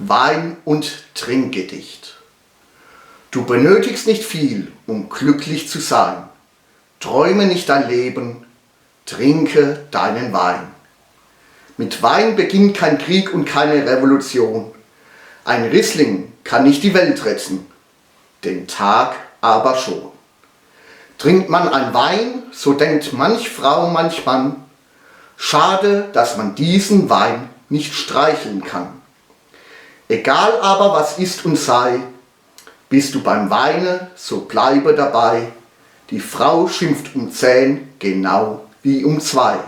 Wein- und Trinkgedicht. Du benötigst nicht viel, um glücklich zu sein. Träume nicht dein Leben, trinke deinen Wein. Mit Wein beginnt kein Krieg und keine Revolution. Ein Riesling kann nicht die Welt retten, den Tag aber schon. Trinkt man ein Wein, so denkt manch Frau, manch Mann, schade, dass man diesen Wein nicht streicheln kann. Egal aber was ist und sei, bist du beim Weine, so bleibe dabei. Die Frau schimpft um 10, genau wie um 2.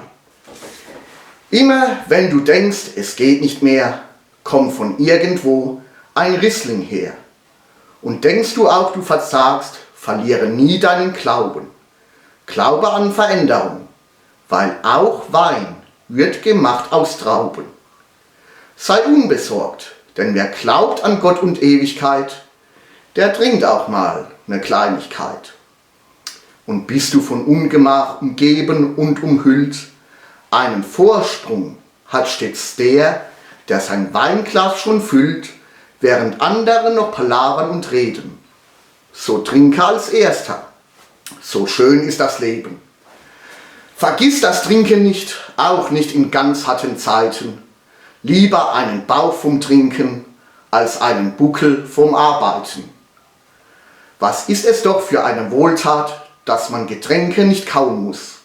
Immer wenn du denkst, es geht nicht mehr, kommt von irgendwo ein Riesling her. Und denkst du auch, du versagst, verliere nie deinen Glauben. Glaube an Veränderung, weil auch Wein wird gemacht aus Trauben. Sei unbesorgt, denn wer glaubt an Gott und Ewigkeit, der trinkt auch mal eine Kleinigkeit. Und bist du von Ungemach umgeben und umhüllt, einen Vorsprung hat stets der sein Weinglas schon füllt, während andere noch palavern und reden. So trinke als Erster, so schön ist das Leben. Vergiss das Trinken nicht, auch nicht in ganz harten Zeiten. Lieber einen Bauch vom Trinken, als einen Buckel vom Arbeiten. Was ist es doch für eine Wohltat, dass man Getränke nicht kauen muss.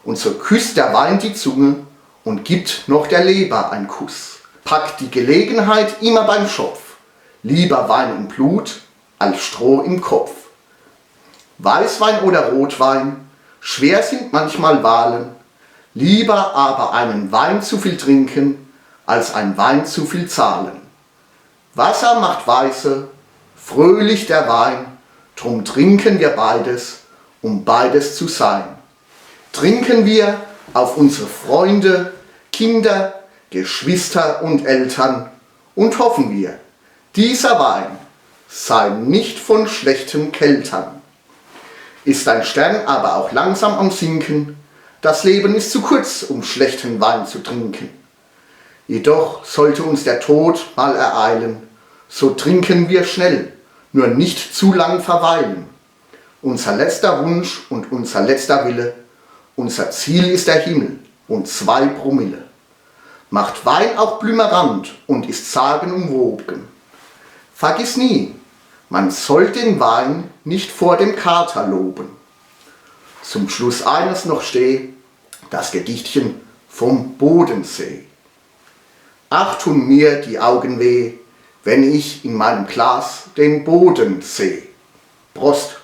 Und so küsst der Wein die Zunge und gibt noch der Leber einen Kuss. Packt die Gelegenheit immer beim Schopf. Lieber Wein im Blut, als Stroh im Kopf. Weißwein oder Rotwein, schwer sind manchmal Wahlen. Lieber aber einen Wein zu viel trinken, als ein Wein zu viel zahlen. Wasser macht weiße, fröhlich der Wein, drum trinken wir beides, um beides zu sein. Trinken wir auf unsere Freunde, Kinder, Geschwister und Eltern und hoffen wir, dieser Wein sei nicht von schlechten Keltern. Ist ein Stern aber auch langsam am Sinken, das Leben ist zu kurz, um schlechten Wein zu trinken. Jedoch sollte uns der Tod mal ereilen, so trinken wir schnell, nur nicht zu lang verweilen. Unser letzter Wunsch und unser letzter Wille, unser Ziel ist der Himmel und 2 Promille. Macht Wein auch blümerant und ist sagenumwoben. Vergiss nie, man soll den Wein nicht vor dem Kater loben. Zum Schluss eines noch steh, das Gedichtchen vom Bodensee. Ach, tun mir die Augen weh, wenn ich in meinem Glas den Boden seh. Prost!